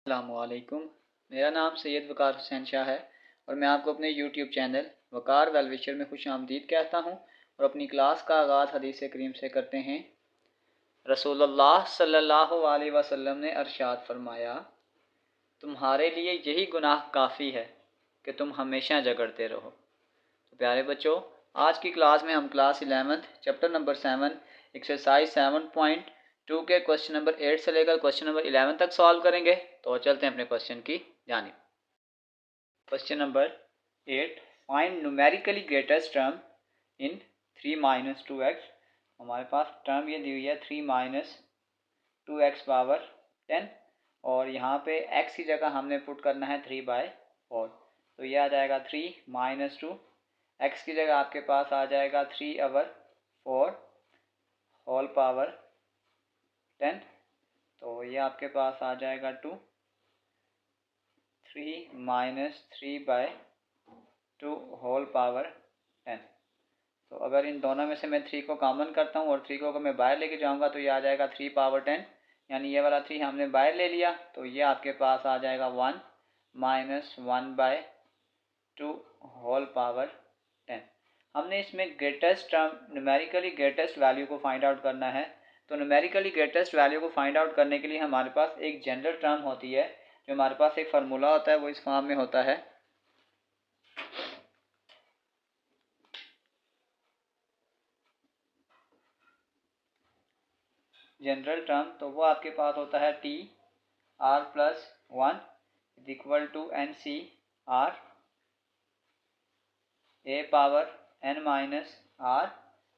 अस्सलामुअलैकुम। मेरा नाम सैयद वकार हुसैन शाह है और मैं आपको अपने यूट्यूब चैनल वकार वेल विशर में खुश आमदीद कहता हूँ और अपनी क्लास का आगाज़ हदीस करीम से करते हैं। रसूलुल्लाह सल्लल्लाहु अलैहि वसल्लम ने अरशाद फरमाया, तुम्हारे लिए यही गुनाह काफ़ी है कि तुम हमेशा झगड़ते रहो। तो प्यारे बच्चों, आज की क्लास में हम क्लास 11 चैप्टर नंबर 7 एक्सरसाइज 7.2 के क्वेश्चन नंबर 8 से लेकर क्वेश्चन नंबर 11 तक सॉल्व करेंगे। तो चलते हैं अपने क्वेश्चन की जानिब। Question number 8, find numerically greatest term in 3 minus 2x। हमारे पास टर्म ये दी हुई है 3 माइनस 2x पावर 10 और यहाँ पे x की जगह हमने पुट करना है 3/4। तो ये आ जाएगा 3 माइनस 2, x की जगह आपके पास आ जाएगा 3/4 होल पावर 10। तो ये आपके पास आ जाएगा 3 माइनस 3/2 होल पावर 10। तो अगर इन दोनों में से मैं 3 को कॉमन करता हूँ और 3 को अगर मैं बाहर लेके जाऊँगा तो ये आ जाएगा 3 पावर 10, यानी ये वाला 3 हमने बाहर ले लिया तो ये आपके पास आ जाएगा 1 माइनस 1/2 होल पावर 10। हमने इसमें greatest term numerically greatest value को फाइंड आउट करना है। तो न्यूमेरिकली ग्रेटेस्ट वैल्यू को फाइंड आउट करने के लिए हमारे पास एक जनरल टर्म होती है, जो हमारे पास एक फार्मूला होता है, वो इस फॉर्म में होता है। जनरल टर्म तो वो आपके पास होता है T R plus 1 is equal to N C R A power N minus R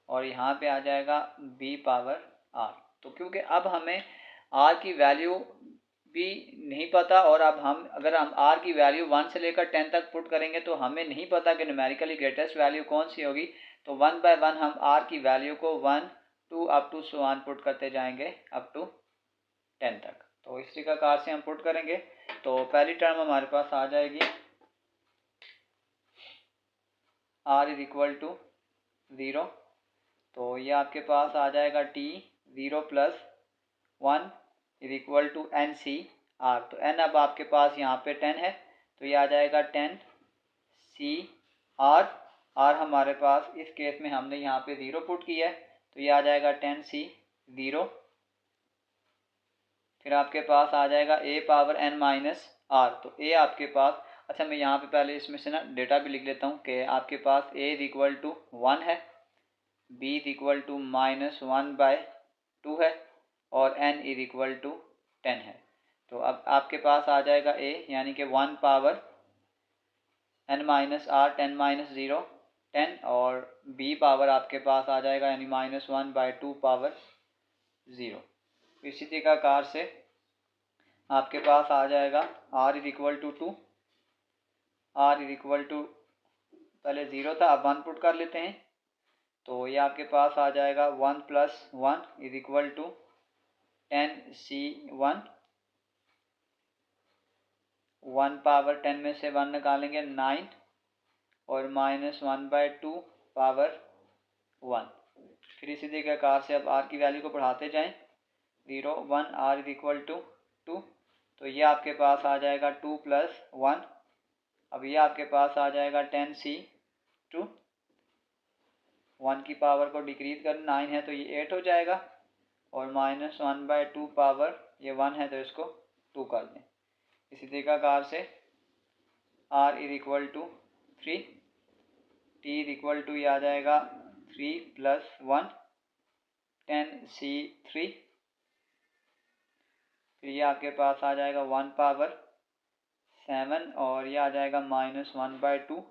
और यहाँ पे आ जाएगा बी पावर आर। तो क्योंकि अब हमें आर की वैल्यू भी नहीं पता और अब अगर हम आर की वैल्यू 1 से लेकर 10 तक पुट करेंगे तो हमें नहीं पता कि न्यूमेरिकली ग्रेटेस्ट वैल्यू कौन सी होगी। तो 1 बाय 1 हम आर की वैल्यू को 1 2 up to so on put करते जाएंगे अप टू 10 तक। तो इस प्रकार से हम पुट करेंगे। तो पहली टर्म हमारे पास आ जाएगी आर इज इक्वल टू 0। तो ये आपके पास आ जाएगा T 0 plus 1 is equal to N C R. तो एन अब आपके पास यहाँ पे 10 है तो ये आ जाएगा 10 सी आर। आर हमारे पास इस केस में हमने यहाँ पे 0 पुट किया है तो ये आ जाएगा 10 सी 0। फिर आपके पास आ जाएगा ए पावर एन माइनस आर। तो ए आपके पास, अच्छा मैं यहाँ पे पहले इसमें से ना डेटा भी लिख लेता हूँ कि आपके पास ए इज इक्वल टू 1 है, B is equal to minus 1/2 है और n इज इक्वल टू 10 है। तो अब आपके पास आ जाएगा a यानी कि 1 power n minus R 10 minus 0 10 और b पावर आपके पास आ जाएगा यानी माइनस 1/2 पावर 0। इसी प्रकार से आपके पास आ जाएगा r is equal to 2, r is equal to पहले 0 था अब 1 पुट कर लेते हैं। तो ये आपके पास आ जाएगा 1 plus 1 is equal to 10c1। 1 power 10 में से 1 निकालेंगे 9 और माइनस 1/2 पावर 1। फिर इसी प्रकार से अब r की वैल्यू को बढ़ाते जाएं 0 1 r इज इक्वल टू 2। तो ये आपके पास आ जाएगा 2 प्लस 1। अब ये आपके पास आ जाएगा 10c2। 1 की पावर को डिक्रीज कर 9 है तो ये 8 हो जाएगा और माइनस 1/2 पावर ये 1 है तो इसको 2 कर दें। इसी प्रकार से r is equal to 3, t is equal to ये आ जाएगा 3 प्लस 1 10c3। फिर ये आपके पास आ जाएगा 1 पावर 7 और ये आ जाएगा माइनस 1/2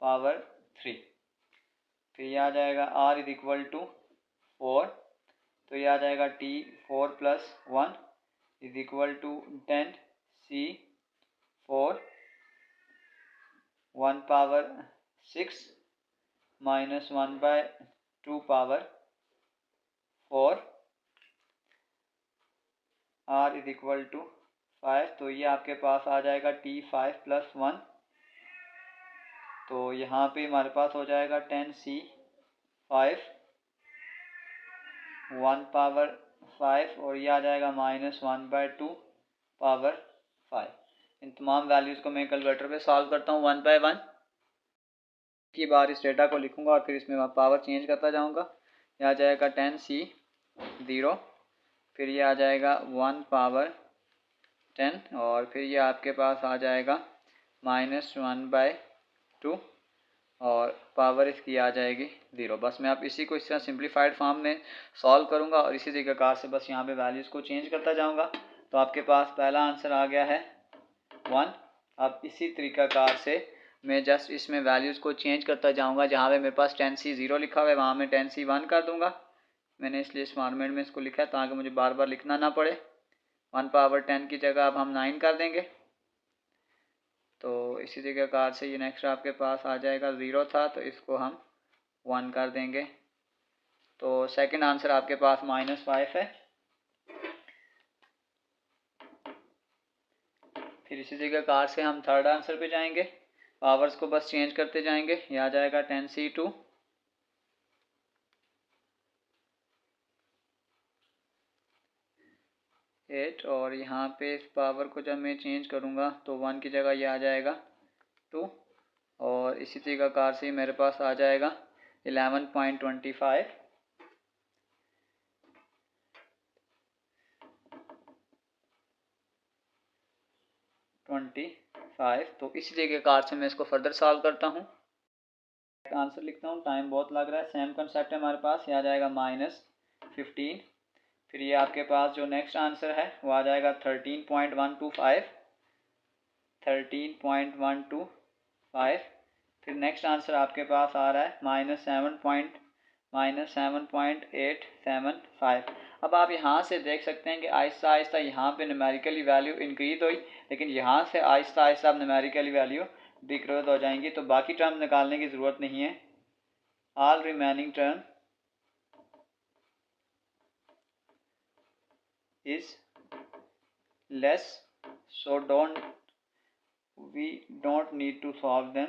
पावर 3। फिर ये आ जाएगा r इज इक्वल टू 4। तो ये आ जाएगा t 4 plus 1 is equal to 10c4 1 power 6 minus 1/2 power 4। r is equal to 5। तो ये आपके पास आ जाएगा t 5 प्लस 1। तो यहाँ पे हमारे पास हो जाएगा 10c5 1 पावर 5 और ये आ जाएगा माइनस 1/2 पावर 5। इन तमाम वैल्यूज़ को मैं कैलकुलेटर पे सॉल्व करता हूँ 1 बाय 1 की बार इस डेटा को लिखूँगा और फिर इसमें पावर चेंज करता जाऊँगा। यह आ जाएगा 10C 0, फिर ये आ जाएगा 1 पावर 10 और फिर ये आपके पास आ जाएगा -1/2 और पावर इसकी आ जाएगी 0। बस मैं अब इसी को इस तरह सिंप्लीफाइड फॉर्म में सॉल्व करूँगा और इसी तरीक़ेकार से बस यहाँ पे वैल्यूज़ को चेंज करता जाऊँगा। तो आपके पास पहला आंसर आ गया है 1। अब इसी तरीक़ाकार से मैं जस्ट इसमें वैल्यूज़ को चेंज करता जाऊँगा। जहाँ पे मेरे पास 10C 0 लिखा हुआ है वहाँ मैं 10C 1 कर दूँगा। मैंने इसलिए इस फॉर्मेट में इसको लिखा है ताकि मुझे बार बार लिखना ना पड़े। 1 पावर 10 की जगह अब हम 9 कर देंगे। तो इसी तरीक़ाकार से ये नेक्स्ट आपके पास आ जाएगा, 0 था तो इसको हम 1 कर देंगे। तो सेकंड आंसर आपके पास -5 है। फिर इसी तरीक़ाकार से हम थर्ड आंसर पे जाएंगे, पावर्स को बस चेंज करते जाएंगे। ये आ जाएगा 10C 2 8 और यहाँ पे इस पावर को जब मैं चेंज करूँगा तो 1 की जगह ये आ जाएगा 2 और इसी तरीक़ाकार से मेरे पास आ जाएगा 11.25। तो इसी तरीक़ेकार से मैं इसको फर्दर सॉल्व करता हूँ। आंसर लिखता हूँ, टाइम बहुत लग रहा है। सेम कंसेप्ट है हमारे पास। ये आ जाएगा -15। फिर ये आपके पास जो नेक्स्ट आंसर है वो आ जाएगा 13.125। फिर नेक्स्ट आंसर आपके पास आ रहा है -7.875। अब आप यहाँ से देख सकते हैं कि आहिस्ता आहिस्ता यहाँ पे न्यूमेरिकली वैल्यू इंक्रीज हुई, लेकिन यहाँ से आहिस्ता आहिस्ता अब न्यूमेरिकली वैल्यू डिक्रीज हो जाएंगी। तो बाकी टर्म निकालने की ज़रूरत नहीं है। All remaining term is less, so we don't need to solve them.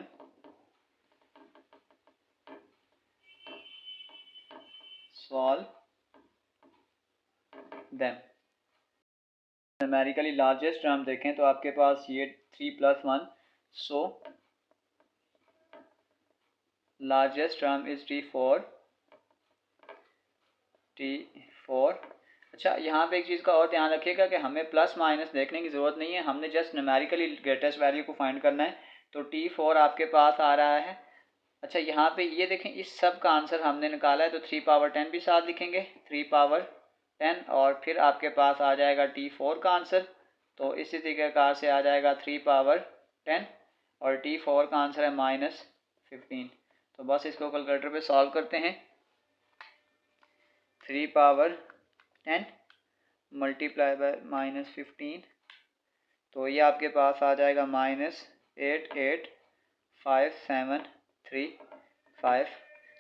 Numerically largest term देखें तो आपके पास ये 3+1, so largest term is T4। अच्छा, यहाँ पे एक चीज़ का और ध्यान रखिएगा कि हमें प्लस माइनस देखने की ज़रूरत नहीं है, हमने जस्ट न्यूमेरिकली ग्रेटेस्ट वैल्यू को फाइंड करना है। तो T4 आपके पास आ रहा है। अच्छा, यहाँ पे ये देखें, इस सब का आंसर हमने निकाला है तो 3 पावर 10 भी साथ लिखेंगे, 3 पावर 10 और फिर आपके पास आ जाएगा T4 का आंसर। तो इसी तरीक़ेकार से आ जाएगा 3 पावर 10 और T4 का आंसर है -15। तो बस इसको कैलकुलेटर पे सॉल्व करते हैं। 3 पावर 10 मल्टीप्लाई बाय -15, तो ये आपके पास आ जाएगा -88573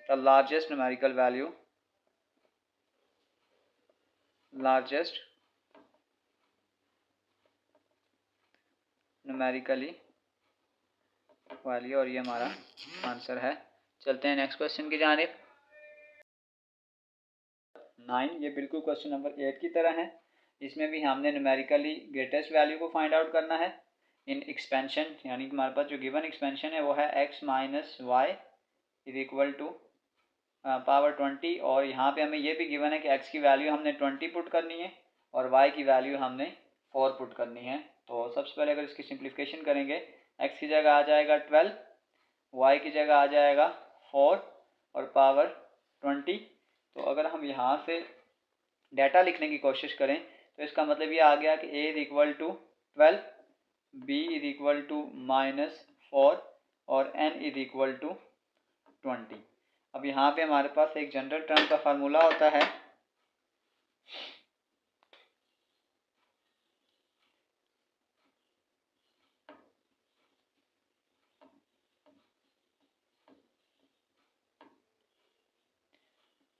the largest numerical value, largest numerically value, और ये हमारा आंसर है। चलते हैं नेक्स्ट क्वेश्चन की जानिब। 9, ये बिल्कुल क्वेश्चन नंबर 8 की तरह है। इसमें भी हमने न्यूमेरिकली ग्रेटेस्ट वैल्यू को फाइंड आउट करना है इन एक्सपेंशन, यानी कि हमारे पास जो गिवन एक्सपेंशन है वो है x minus Y is equal to power 20 और यहाँ पे हमें ये भी गिवन है कि x की वैल्यू हमने 20 पुट करनी है और y की वैल्यू हमने 4 पुट करनी है। तो सबसे पहले अगर इसकी सिंप्लीफिकेशन करेंगे, x की जगह आ जाएगा 12, y की जगह आ जाएगा 4 और पावर 20। तो अगर हम यहाँ से डाटा लिखने की कोशिश करें तो इसका मतलब ये आ गया कि a is equal to 12, b is equal to -4 और n इज इक्वल टू 20। अब यहाँ पे हमारे पास एक जनरल टर्म का फार्मूला होता है,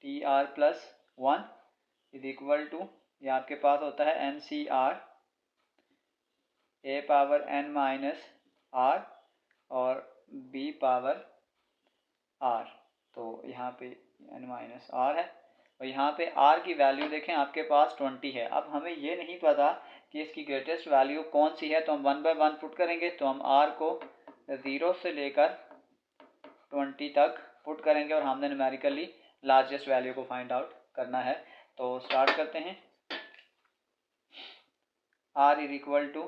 TR+1 इज इक्वल टू, ये आपके पास होता है NCR a power n minus r और b पावर r। तो यहाँ पे n माइनस r है और यहाँ पे r की वैल्यू देखें आपके पास 20 है। अब हमें ये नहीं पता कि इसकी ग्रेटेस्ट वैल्यू कौन सी है, तो हम 1 बाय 1 पुट करेंगे। तो हम r को 0 से लेकर 20 तक पुट करेंगे और हमने न्यूमेरिकली लार्जेस्ट वैल्यू को फाइंड आउट करना है। तो स्टार्ट करते हैं। r इज इक्वल टू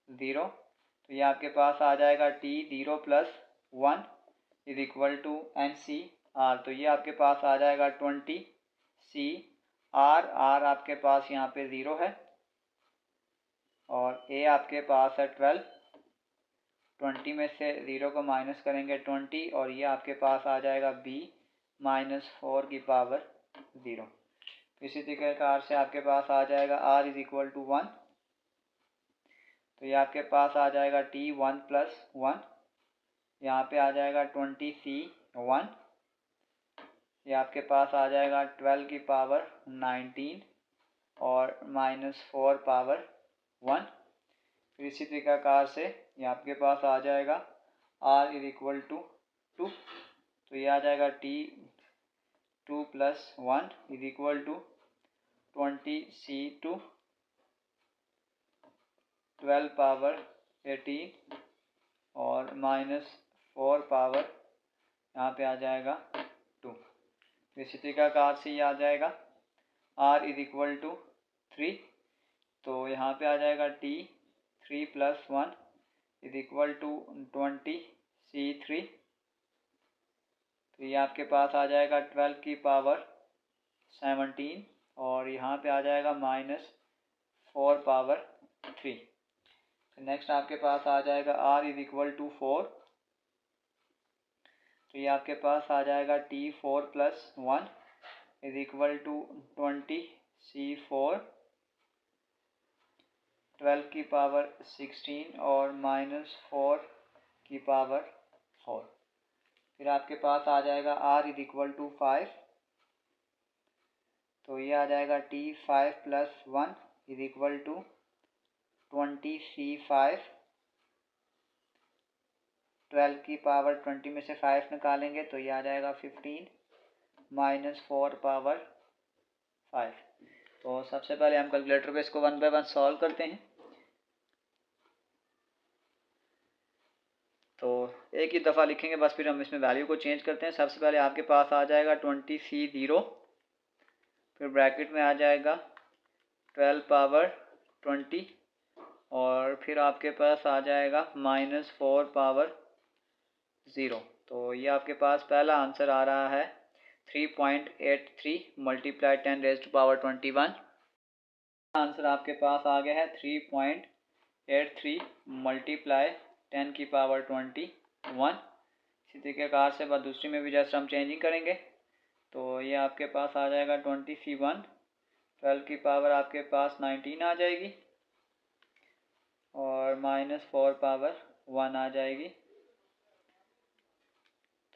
0, तो ये आपके पास आ जाएगा t 0 + 1 is equal to NC r, तो ये आपके पास आ जाएगा 20 C r आपके पास यहाँ पे 0 है और a आपके पास है 12। 20 में से 0 को माइनस करेंगे 20 और ये आपके पास आ जाएगा b -4 की पावर 0। इसी प्रकार से आपके पास आ जाएगा r इज इक्वल टू 1, तो ये आपके पास आ जाएगा t 1 + 1, यहाँ पे आ जाएगा 20 C 1, ये आपके पास आ जाएगा 12 की पावर 19 और -4 पावर 1। फिर इसी प्रकार से ये आपके पास आ जाएगा r इज इक्वल टू 2, तो ये आ जाएगा t 2 + 1 is equal to 20 C 2 12 power 18 और -4 पावर यहाँ पे आ जाएगा 2। इसी प्रकार से ये आ जाएगा r इज इक्वल टू 3, तो यहाँ पे आ जाएगा t 3 + 1 is equal to 20 C 3, तो ये आपके पास आ जाएगा 12 की पावर 17 और यहाँ पे आ जाएगा -4 पावर 3। नेक्स्ट आपके पास आ जाएगा r इज इक्वल टू 4, तो ये आपके पास आ जाएगा t 4 + 1 is equal to 20 C 4 12 की पावर 16 और -4 की पावर 4। फिर आपके पास आ जाएगा r इज इक्वल टू 5, तो ये आ जाएगा t 5 + 1 is equal to 20 C 5 12 की पावर 20 में से 5 निकालेंगे तो ये आ जाएगा 15 -4 पावर 5। तो सबसे पहले हम कैलकुलेटर पे इसको 1 बाय 1 सॉल्व करते हैं। तो एक ही दफ़ा लिखेंगे बस, फिर हम इसमें वैल्यू को चेंज करते हैं। सबसे पहले आपके पास आ जाएगा 20 C 0, फिर ब्रैकेट में आ जाएगा 12 पावर 20 और फिर आपके पास आ जाएगा -4 पावर 0। तो ये आपके पास पहला आंसर आ रहा है 3.83 × 10⁻21। आंसर आपके पास आ गया है 3.83 × 10⁻21। इसी प्रकार से बात दूसरी में भी जैसे हम चेंजिंग करेंगे तो ये आपके पास आ जाएगा 20 C 1 12 की पावर आपके पास 19 आ जाएगी और -4 पावर 1 आ जाएगी।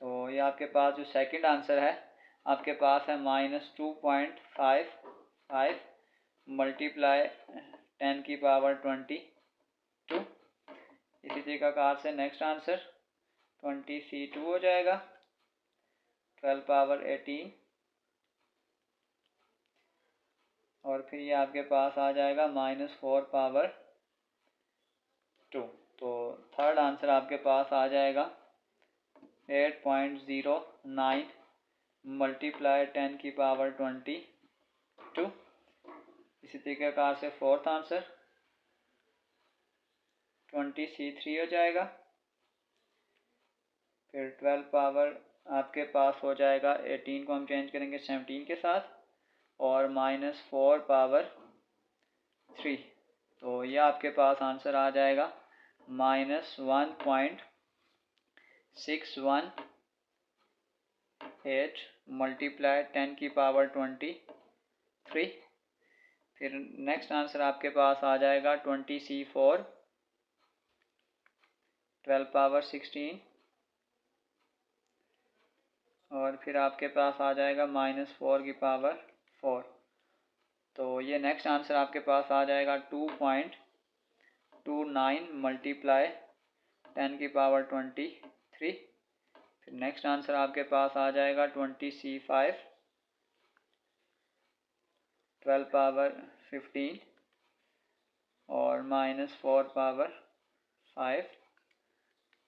तो ये आपके पास जो सेकंड आंसर है आपके पास है -2.55 × 10⁻22। इसी प्रकार से नेक्स्ट आंसर 20 C 2 हो जाएगा 12 पावर 18 और फिर ये आपके पास आ जाएगा -4 पावर 2। तो थर्ड आंसर आपके पास आ जाएगा 8.09 × 10⁻22। इसी प्रकार से फोर्थ आंसर 20 C 3 हो जाएगा, फिर 12 पावर आपके पास हो जाएगा 18 को हम चेंज करेंगे 17 के साथ और -4 पावर 3। तो यह आपके पास आंसर आ जाएगा -1.618 × 10⁻23। फिर नेक्स्ट आंसर आपके पास आ जाएगा 20 C 4 12 पावर 16 और फिर आपके पास आ जाएगा -4 की पावर 4। तो ये नेक्स्ट आंसर आपके पास आ जाएगा 2.29 × 10⁻23। फिर नेक्स्ट आंसर आपके पास आ जाएगा 20 C 5 12 पावर 15 और -4 पावर 5,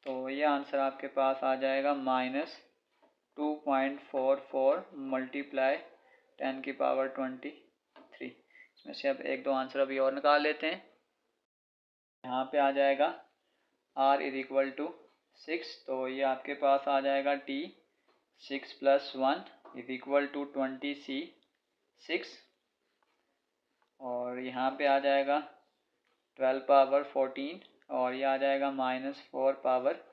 तो ये आंसर आपके पास आ जाएगा -2.44 मल्टीप्लाई 10 की पावर 23। इसमें से अब एक दो आंसर अभी और निकाल लेते हैं। यहाँ पे आ जाएगा r = 6, तो ये आपके पास आ जाएगा t 6 + 1 = 20c 6, और यहाँ पे आ जाएगा 12 पावर 14, और ये आ जाएगा -4 पावर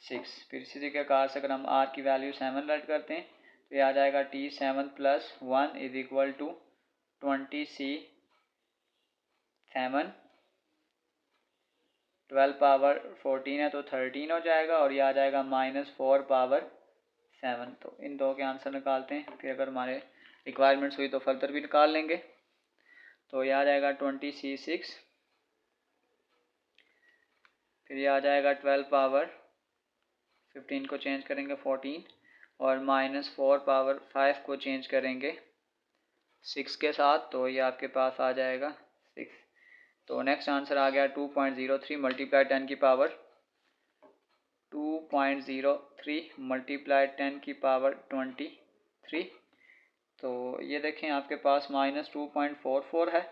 6। फिर इसी प्रकार से अगर हम r की वैल्यू 7 रट करते हैं तो ये आ जाएगा t 7 + 1 = 20c 7, 12 पावर 14 है तो 13 हो जाएगा, और ये आ जाएगा -4 पावर 7। तो इन दो के आंसर निकालते हैं, फिर अगर हमारे रिक्वायरमेंट्स हुई तो फर्दर भी निकाल लेंगे। तो ये आ जाएगा 20c 6, फिर ये आ जाएगा 12 पावर 15 को चेंज करेंगे 14, और -4 पावर 5 को चेंज करेंगे 6 के साथ, तो ये आपके पास आ जाएगा 6। तो नेक्स्ट आंसर आ गया 2.03 मल्टीप्लाई 10 की पावर 23। तो ये देखें आपके पास -2.44 है,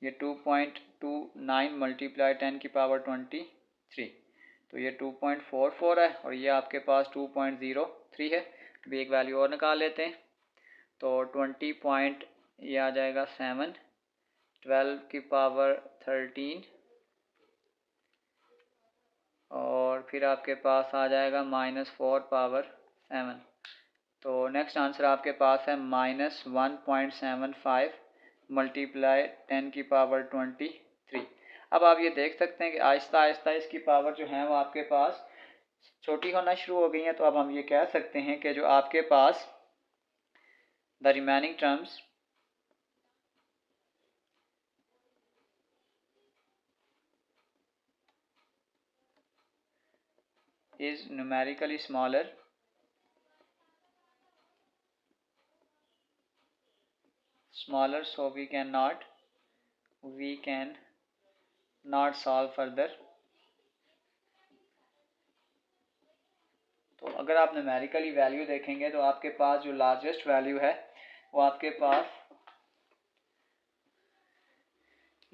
ये 2.29 मल्टीप्लाई 10 की पावर 23, तो ये 2.44 है, और ये आपके पास 2.03 है। अभी एक वैल्यू और निकाल लेते हैं, तो 20 पॉइंट ये आ जाएगा 7, 12 की पावर 13, और फिर आपके पास आ जाएगा -4 पावर 7। तो नेक्स्ट आंसर आपके पास है -1.75 मल्टीप्लाई 10 की पावर 23। अब आप ये देख सकते हैं कि आहिस्ता आहिस्ता इसकी पावर जो है वो आपके पास छोटी होना शुरू हो गई है। तो अब हम ये कह सकते हैं कि जो आपके पास the remaining terms is numerically smaller so we can not solve further। तो अगर आप न्यूमेरिकली वैल्यू देखेंगे तो आपके पास जो लार्जेस्ट वैल्यू है वो आपके पास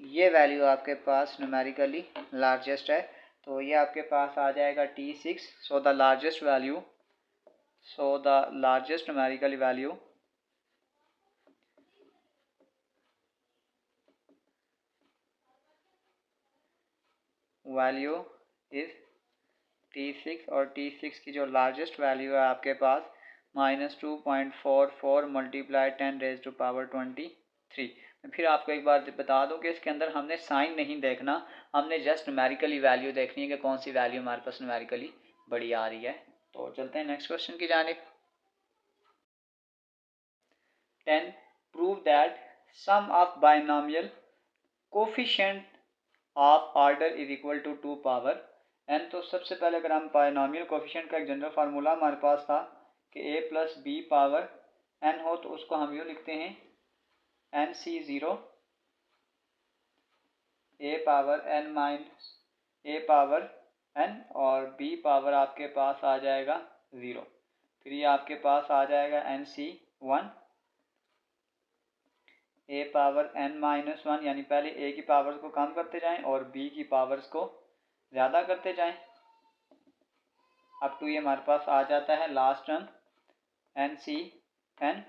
ये वैल्यू आपके पास न्यूमेरिकली लार्जेस्ट है, तो ये आपके पास आ जाएगा T6। So the largest numerical value is T6, और T6 की जो लार्जेस्ट वैल्यू है आपके पास -2.44 मल्टीप्लाई 10⁻23। फिर आपको एक बार बता दूं कि इसके अंदर हमने साइन नहीं देखना, हमने जस्ट न्यूमेरिकली वैल्यू देखनी है कि कौन सी वैल्यू हमारे पास न्यूमेरिकली बड़ी आ रही है। तो चलते हैं नेक्स्ट क्वेश्चन की जानिब। 10 prove that sum of binomial coefficient of order is equal to 2 power n। तो सबसे पहले अगर हम बाइनोमियल कोफिशिएंट का एक जनरल फार्मूला हमारे पास था कि a + b पावर n हो, तो उसको हम यूँ लिखते हैं nc0 a power n minus a power n, और b पावर आपके पास आ जाएगा 0। फिर ये आपके पास आ जाएगा nc1 a power n minus 1, यानी पहले a की पावर्स को कम करते जाएं और b की पावर्स को ज़्यादा करते जाएं, अप टू ये हमारे पास आ जाता है लास्ट टर्म nc n।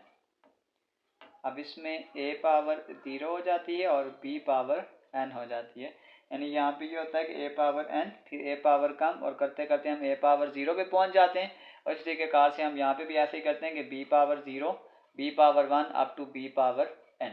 अब इसमें a पावर 0 हो जाती है और b पावर n हो जाती है, यानी यहाँ पे ये होता है कि a पावर n फिर a पावर कम, और करते करते हम a पावर 0 पे पहुँच जाते हैं। और इस तरीके कार से हम यहाँ पे भी ऐसे ही करते हैं कि b power 0, b power 1 up to b power n।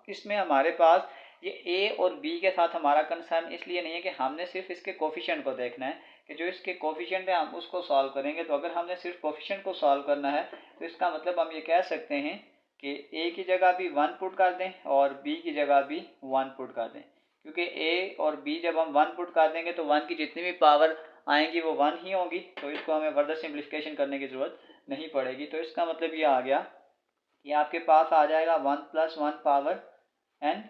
इसमें हमारे पास ये a और b के साथ हमारा कंसर्न इसलिए नहीं है कि हमने सिर्फ इसके कोफिशिएंट को देखना है कि जो इसके कोफिशिएंट है हम उसको सॉल्व करेंगे। तो अगर हमने सिर्फ कोफिशिएंट को सॉल्व करना है तो इसका मतलब हम ये कह सकते हैं कि a की जगह भी 1 पुट कर दें और b की जगह भी 1 पुट कर दें, क्योंकि a और b जब हम 1 पुट कर देंगे तो 1 की जितनी भी पावर आएंगी वो 1 ही होगी, तो इसको हमें फर्दर सिंप्लीफिकेशन करने की ज़रूरत नहीं पड़ेगी। तो इसका मतलब ये आ गया कि आपके पास आ जाएगा 1 + 1 power n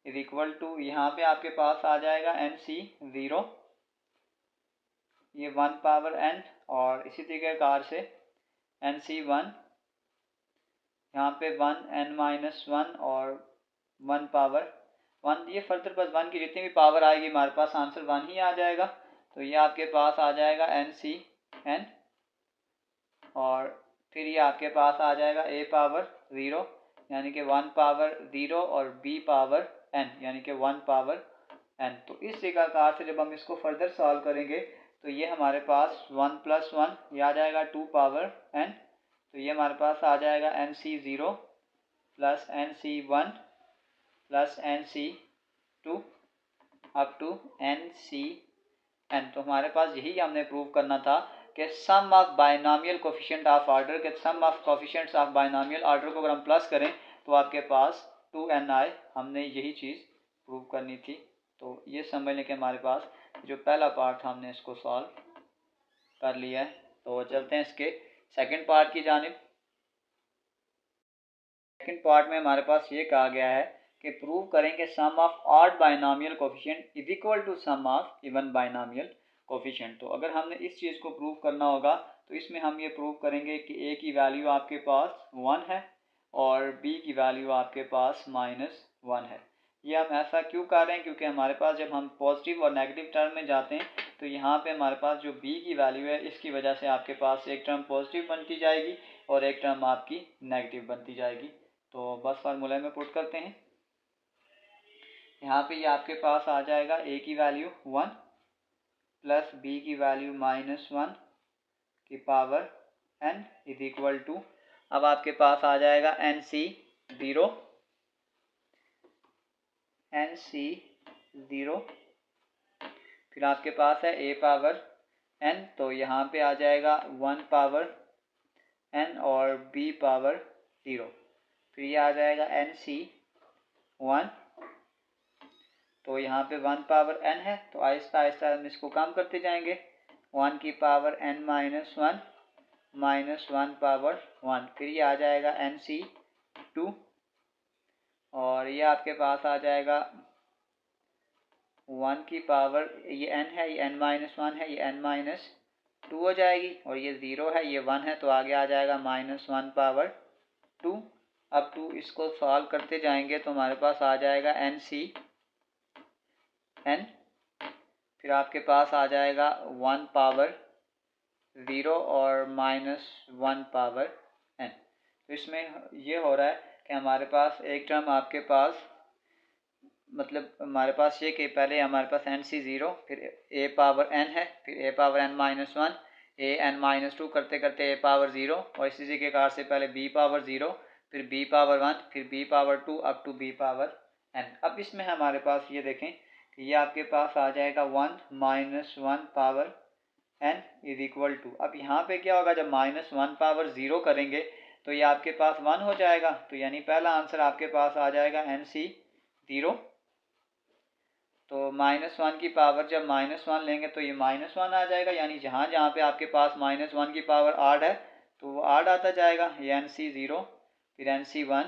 is equal to, यहाँ पे आपके पास आ जाएगा NC0, ये 1 पावर n, और इसी तरीके कार से NC1, यहाँ पे 1n-1 और 1 पावर 1, ये फर्दर बस 1 की जितनी भी पावर आएगी हमारे पास आंसर 1 ही आ जाएगा। तो ये आपके पास आ जाएगा NCn, और फिर ये आपके पास आ जाएगा a पावर 0 यानी कि 1 पावर 0 और b पावर n यानी कि 1 पावर n। तो इस तरीक़ाकार से जब हम इसको फर्दर सॉल्व करेंगे तो ये हमारे पास 1 + 1 ये आ जाएगा 2 पावर n। तो ये हमारे पास आ जाएगा NC0 + NC1 + NC2 up to NCn। तो हमारे पास यही हमने प्रूव करना था कि sum of binomial coefficient of order के sum of coefficients of binomial order को अगर हम प्लस करें तो आपके पास 2n हमने यही चीज़ प्रूव करनी थी। तो ये समझने के हमारे पास जो पहला पार्ट था हमने इसको सॉल्व कर लिया है। तो चलते हैं इसके सेकंड पार्ट की जानिब। सेकंड पार्ट में हमारे पास ये कहा गया है कि प्रूव करें कि sum of odd binomial coefficient is equal to sum of even binomial coefficient. तो अगर हमने इस चीज़ को प्रूव करना होगा तो इसमें हम ये प्रूव करेंगे कि a की वैल्यू आपके पास 1 है और b की वैल्यू आपके पास -1 है। ये हम ऐसा क्यों कर रहे हैं, क्योंकि हमारे पास जब हम पॉजिटिव और नेगेटिव टर्म में जाते हैं तो यहाँ पे हमारे पास जो b की वैल्यू है इसकी वजह से आपके पास एक टर्म पॉजिटिव बनती जाएगी और एक टर्म आपकी नेगेटिव बनती जाएगी। तो बस फार्मूले में पुट करते हैं। यहाँ पे ये आपके पास आ जाएगा a की वैल्यू 1 प्लस b की वैल्यू -1 की power n is equal to, अब आपके पास आ जाएगा NC0 फिर आपके पास है a पावर n, तो यहाँ पे आ जाएगा 1 पावर n और b पावर 0, फिर ये आ जाएगा NC1, तो यहाँ पे 1 पावर n है तो आहिस्ता आहिस्ता हम इसको कम करते जाएंगे, 1 की पावर n-1 -1 पावर 1, फिर ये आ जाएगा NC2, और ये आपके पास आ जाएगा 1 की पावर, ये n है, ये n-1 है, ये n-2 हो जाएगी, और ये 0 है, ये 1 है, तो आगे आ जाएगा -1 पावर 2। अब 2 इसको सॉल्व करते जाएंगे तो हमारे पास आ जाएगा NCn, फिर आपके पास आ जाएगा 1 पावर 0 और -1 पावर n। तो इसमें ये हो रहा है कि हमारे पास एक टर्म आपके पास, मतलब हमारे पास ये कि पहले हमारे पास NC0 फिर a पावर n है, फिर a पावर n-1, an-2 करते करते a पावर 0, और इसी तरीके कार से पहले b पावर 0, फिर b पावर 1, फिर b power 2 up to b power n। अब इसमें हमारे पास ये देखें कि ये आपके पास आ जाएगा 1 -1 power n is equal to, अब यहाँ पे क्या होगा, जब -1 पावर 0 करेंगे तो ये आपके पास 1 हो जाएगा, तो यानी पहला आंसर आपके पास आ जाएगा NC0। तो -1 की पावर जब -1 लेंगे तो ये -1 आ जाएगा, यानी जहाँ जहाँ पे आपके पास -1 की पावर आड है तो वो आड आता जाएगा, ये NC0, फिर NC1,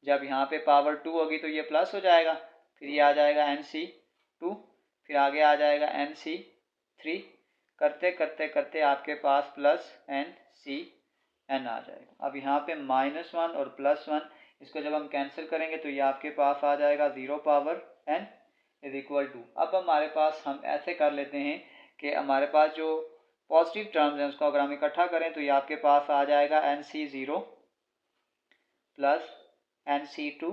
जब यहाँ पे पावर 2 होगी तो ये प्लस हो जाएगा, फिर ये आ जाएगा NC2, फिर आगे आ जाएगा NC3, करते करते करते आपके पास प्लस NCn आ जाएगा। अब यहाँ पे -1 और +1 इसको जब हम कैंसिल करेंगे तो ये आपके पास आ जाएगा 0 power n is equal to, अब हमारे पास हम ऐसे कर लेते हैं कि हमारे पास जो पॉजिटिव टर्म्स हैं उसको अगर हम इकट्ठा करें तो ये आपके पास आ जाएगा NC0 प्लस NC2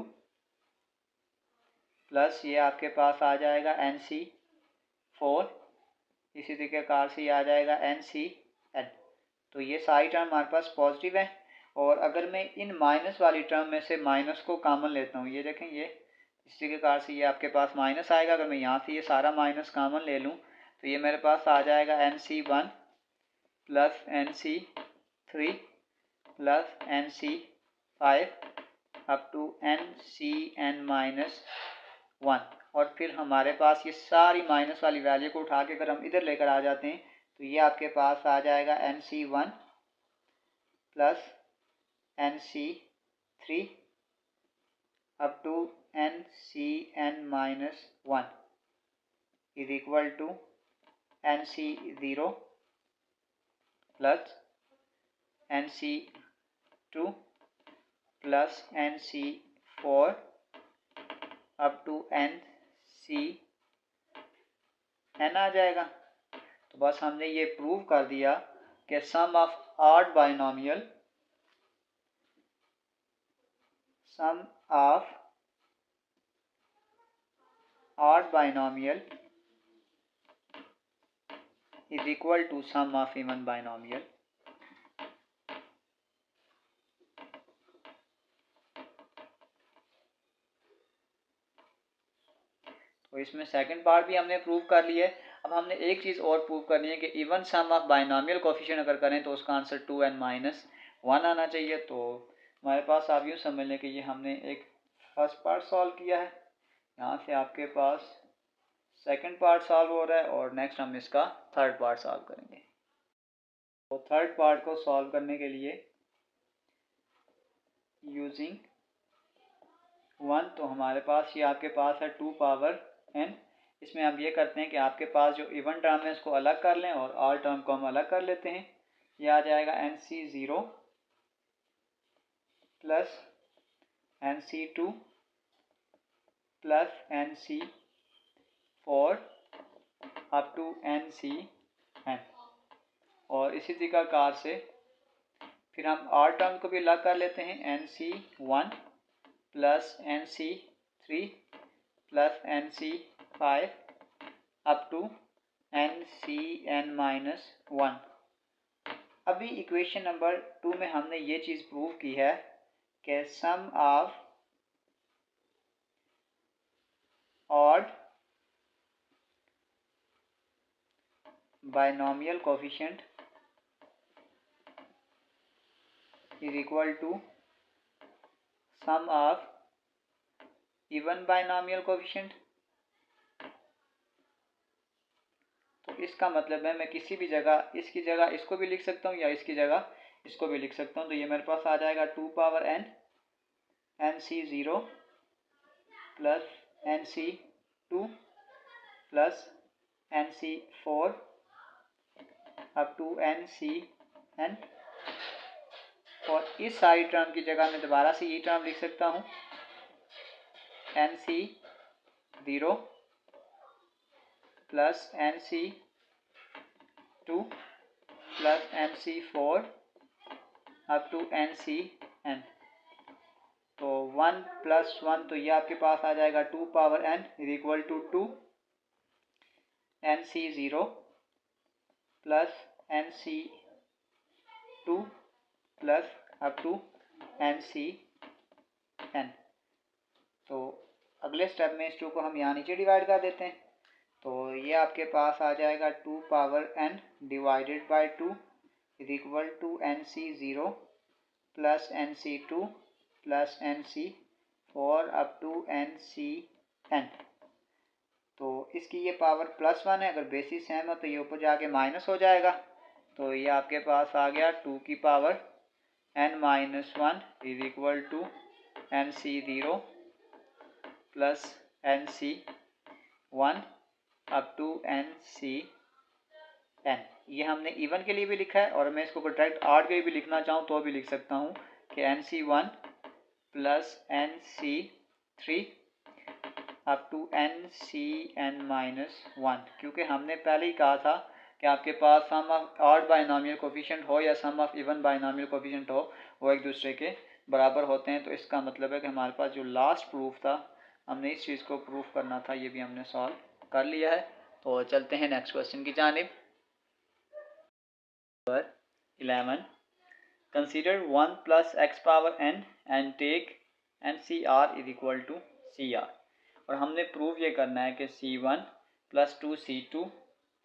प्लस ये आपके पास आ जाएगा NC4, इसी तरीके कार से ये आ जाएगा NCn। तो ये सारी टर्म हमारे पास पॉजिटिव है, और अगर मैं इन माइनस वाली टर्म में से माइनस को कॉमन लेता हूँ, ये देखें, ये इसी के कार से ये आपके पास माइनस आएगा, अगर मैं यहाँ से ये सारा माइनस कॉमन ले लूँ तो ये मेरे पास आ जाएगा NC1 plus NC3 plus NC5 up to NCn-1, और फिर हमारे पास ये सारी माइनस वाली वैल्यू को उठा के अगर हम इधर लेकर आ जाते हैं तो ये आपके पास आ जाएगा NC1 plus NC3 up to N C N minus one is equal to N C zero plus N C two plus N C four up to N C N आ जाएगा। तो बस हमने ये प्रूव कर दिया कि sum of odd binomial is equal to sum of even binomial। तो इसमें सेकंड पार्ट भी हमने प्रूव कर लिया है। अब हमने एक चीज़ और प्रूव करनी है कि even sum of binomial coefficient अगर करें तो उसका आंसर 2n माइनस 1 आना चाहिए। तो हमारे पास आप यूँ समझ लें कि ये हमने एक फर्स्ट पार्ट सॉल्व किया है, यहाँ से आपके पास सेकंड पार्ट सॉल्व हो रहा है और नेक्स्ट हम इसका थर्ड पार्ट सॉल्व करेंगे। तो थर्ड पार्ट को सॉल्व करने के लिए यूजिंग 1, तो हमारे पास ये आपके पास है 2 पावर n। इसमें हम ये करते हैं कि आपके पास जो इवन टर्म है उसको अलग कर लें और ऑड टर्म को हम अलग कर लेते हैं। ये आ जाएगा n C zero plus N C two plus N C four up to N C n. और इसी तरीक़ाकार से फिर हम ऑड टर्म को भी अलग कर लेते हैं, N C one plus N C three plus N C five up to N C N minus one. अभी इक्वेशन नंबर 2 में हमने ये चीज़ प्रूव की है कि sum of odd binomial coefficient is equal to sum of even binomial coefficient. तो इसका मतलब है मैं किसी भी जगह इसकी जगह इसको भी लिख सकता हूँ या इसकी जगह इसको भी लिख सकता हूँ। तो ये मेरे पास आ जाएगा 2 power n n C zero plus N C two plus N C four up to N C n. और इस सारी टर्म की जगह मैं दोबारा से ये टर्म लिख सकता हूँ, n C zero plus N C two plus N C four up to N C n. तो 1 प्लस 1 तो ये आपके पास आ जाएगा 2 power n is equal to 2 n C zero plus N C two plus up to N C n. तो अगले step में इस 2 को हम यहाँ नीचे डिवाइड कर देते हैं। तो ये आपके पास आ जाएगा 2 power n divided by 2 is equal to N C zero plus N C two plus N C four up to N C n. तो इसकी ये पावर +1 है, अगर बेसिस सेम हो तो ये ऊपर जाके माइनस हो जाएगा। तो ये आपके पास आ गया 2 की power n minus 1 is equal to N C zero plus N C one up to N C n. ये हमने इवन के लिए भी लिखा है और मैं इसको डायरेक्ट ऑड के लिए भी लिखना चाहूँ तो भी लिख सकता हूँ कि n C one plus N C three up to N C N minus one. क्योंकि हमने पहले ही कहा था कि आपके पास sum of odd binomial coefficient हो या sum of even binomial coefficient हो वो एक दूसरे के बराबर होते हैं। तो इसका मतलब है कि हमारे पास जो लास्ट प्रूफ था हमने इस चीज़ को प्रूफ करना था, ये भी हमने सॉल्व कर लिया है। तो चलते हैं नेक्स्ट क्वेश्चन की जानिब। 11 consider 1 plus x power n and take NCR is equal to CR। और हमने प्रूव ये करना है कि C1 plus 2C2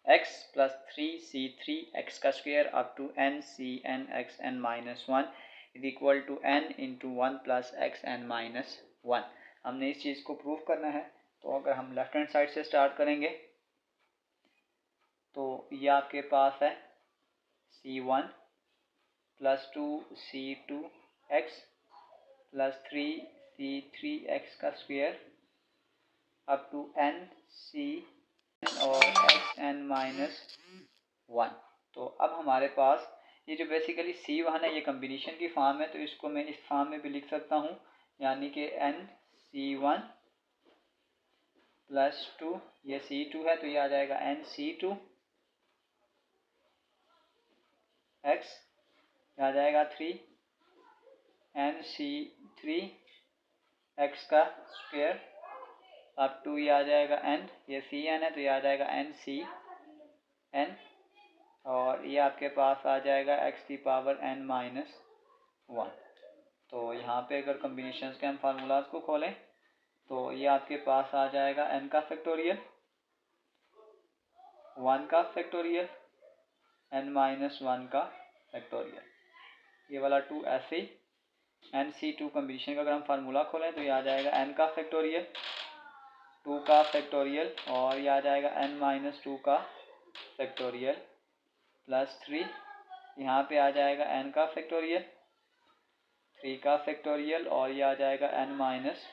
x plus 3C3 x का square up to NCN xn minus 1 is equal to n into 1 plus xn minus 1। हमने इस चीज़ को प्रूव करना है। तो अगर हम लेफ्ट हैंड साइड से स्टार्ट करेंगे तो ये आपके पास है C1 plus 2C2 x plus 3 c3x का square up to n c और xn माइनस 1। तो अब हमारे पास ये जो बेसिकली c1 है ये कम्बिनेशन की फॉर्म है, तो इसको मैं इस फॉर्म में भी लिख सकता हूँ, यानी कि nc1 प्लस 2, ये c2 है तो ये आ जाएगा nc2 x, आ जाएगा 3 nc3 x का स्क्वायर अप टू ये आ जाएगा n, ये cn है तो ये आ जाएगा ncn, और ये आपके पास आ जाएगा x की पावर n माइनस 1। तो यहाँ पे अगर कम्बिनेशंस के हम फार्मूलाज को खोलें तो ये आपके पास आ जाएगा n का फैक्टोरियल, 1 का फैक्टोरियल, n माइनस 1 का फैक्टोरियल, ये वाला 2 ऐसे ही nc2 कम्बिनेशन का अगर हम फार्मूला खोलें तो ये आ जाएगा n का फैक्टोरियल, 2 का फैक्टोरियल, और ये आ जाएगा n माइनस 2 का फैक्टोरियल प्लस 3, यहाँ पे आ जाएगा n का फैक्टोरियल, 3 का फैक्टोरियल, और ये आ जाएगा n माइनस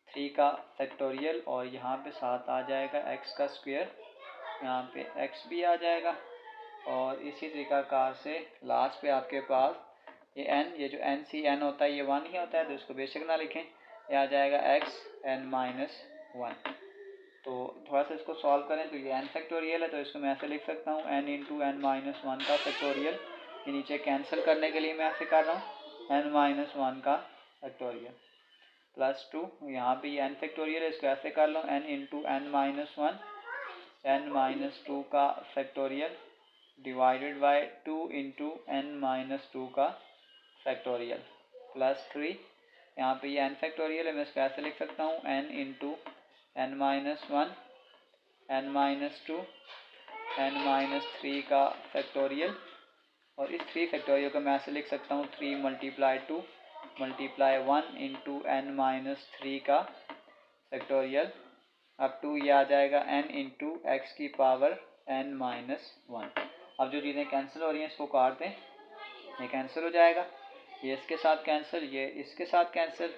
3 का फैक्टोरियल, और यहाँ पे साथ आ जाएगा x का स्क्वायर, यहाँ पे x भी आ जाएगा, और इसी तरीक़ाकार से लास्ट पे आपके पास ये n, ये जो ncn होता है ये 1 ही होता है तो इसको बेशक ना लिखें, ये आ जाएगा x n माइनस 1। तो थोड़ा सा इसको सॉल्व करें तो ये n फैक्टोरियल है तो इसको मैं ऐसे लिख सकता हूँ n इंटू n माइनस 1 का फैक्टोरियल, ये नीचे कैंसिल करने के लिए मैं ऐसे कर रहा हूँ n माइनस 1 का फैक्टोरियल प्लस 2, यहाँ पे ये n फैक्टोरियल है इसको ऐसे कर लो n into n minus 1 n minus 2 का factorial divided by 2 into n minus 2 का फैक्टोरियल प्लस 3, यहाँ पे ये n फैक्टोरियल है मैं इसको ऐसे लिख सकता हूँ n into n minus 1 n minus 2 n minus 3 का फैक्टोरियल, और इस 3 फैक्टोरियल को मैं ऐसे लिख सकता हूँ 3 multiply 2 multiply 1 into n minus 3 का फैक्टोरियल अब टू ये आ जाएगा n इंटू एक्स की पावर n माइनस 1। अब जो चीज़ें कैंसिल हो रही हैं इसको काट दें, ये कैंसिल हो जाएगा, ये इसके साथ कैंसिल, ये इसके साथ कैंसिल,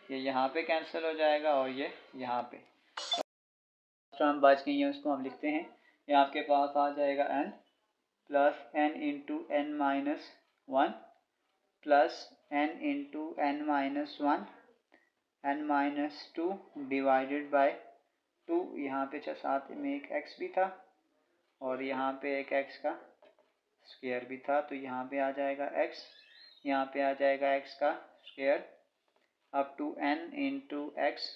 ये यहाँ पे कैंसिल हो जाएगा और ये यहाँ पे टर्म बच गई है उसको हम लिखते हैं, ये आपके पास आ जाएगा n plus n into n minus 1 plus n into n minus 1 n minus 2 divided by 2, यहाँ पे साथ में एक x भी था और यहाँ पे एक x का स्क्वायर भी था तो यहाँ पे आ जाएगा x, यहाँ पे आ जाएगा x का square up to n into x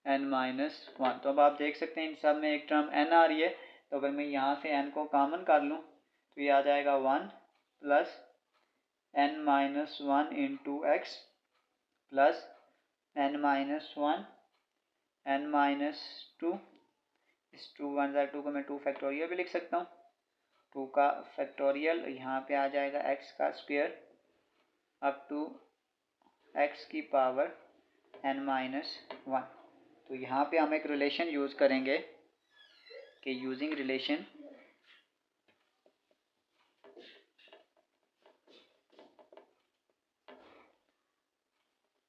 n minus 1। तो अब आप देख सकते हैं इन सब में एक टर्म n आ रही है, तो अगर मैं यहाँ से n को कॉमन कर लूँ तो ये आ जाएगा 1 plus n minus 1 into x plus n minus 1 n minus 2, इस 2 1 2 को मैं 2 फैक्टोरियल भी लिख सकता हूँ, 2 का फैक्टोरियल, यहाँ पे आ जाएगा x का स्क्वायर अप टू x की पावर n माइनस 1। तो यहाँ पे हम एक रिलेशन यूज़ करेंगे कि यूजिंग रिलेशन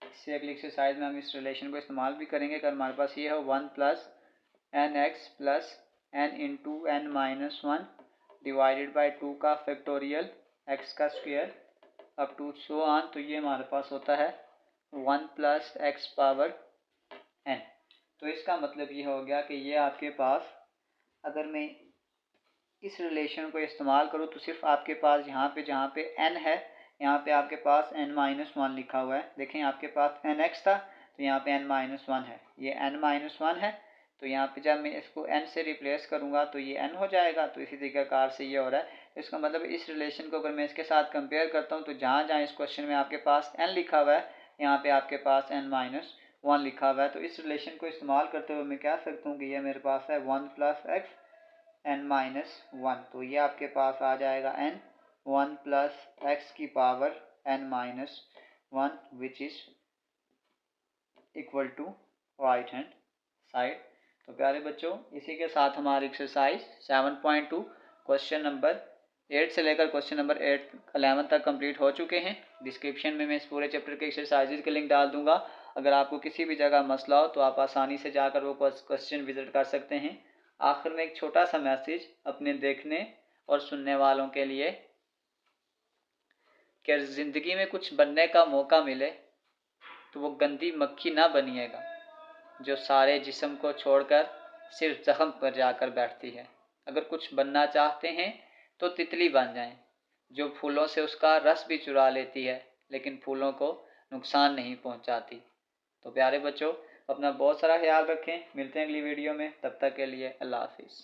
इससे अगली एक्सरसाइज में हम इस रिलेशन को इस्तेमाल भी करेंगे। अगर हमारे पास ये हो 1 plus n x plus n into n minus 1 divided by 2 का फैक्टोरियल एक्स का square up to so on, तो ये हमारे पास होता है 1 प्लस एक्स पावर एन। तो इसका मतलब ये हो गया कि ये आपके पास अगर मैं इस रिलेशन को इस्तेमाल करूँ तो सिर्फ आपके पास यहाँ पे जहाँ पे n है यहाँ पे आपके पास n माइनस 1 लिखा हुआ है, देखें आपके पास n x था तो यहाँ पे n माइनस 1 है, ये n माइनस 1 है तो यहाँ पे जब मैं इसको n से रिप्लेस करूँगा तो ये n हो जाएगा। तो इसी तरीक़ाकार से ये हो रहा है, इसका मतलब इस रिलेशन को अगर मैं इसके साथ कंपेयर करता हूँ तो जहाँ जहाँ इस क्वेश्चन में आपके पास n लिखा हुआ है यहाँ पे आपके पास n माइनस 1 लिखा हुआ है। तो इस रिलेशन को इस्तेमाल करते हुए मैं कह सकता हूँ कि यह मेरे पास है 1 प्लस एक्स n माइनस 1, तो ये आपके पास आ जाएगा n 1 प्लस एक्स की power n minus 1 which is equal to right hand side. तो प्यारे बच्चों इसी के साथ हमारी एक्सरसाइज 7.2 क्वेश्चन नंबर 8 से लेकर क्वेश्चन नंबर 11 तक कंप्लीट हो चुके हैं। डिस्क्रिप्शन में मैं इस पूरे चैप्टर के एक्सरसाइजेज के लिंक डाल दूंगा। अगर आपको किसी भी जगह मसला हो तो आप आसानी से जाकर वो क्वेश्चन विजिट कर सकते हैं। आखिर में एक छोटा सा मैसेज अपने देखने और सुनने वालों के लिए कि ज़िंदगी में कुछ बनने का मौका मिले तो वो गंदी मक्खी ना बनिएगा जो सारे जिस्म को छोड़कर सिर्फ जख्म पर जाकर बैठती है। अगर कुछ बनना चाहते हैं तो तितली बन जाएं, जो फूलों से उसका रस भी चुरा लेती है लेकिन फूलों को नुकसान नहीं पहुंचाती। तो प्यारे बच्चों, अपना बहुत सारा ख्याल रखें। मिलते हैं अगली वीडियो में, तब तक के लिए अल्लाह हाफिज़।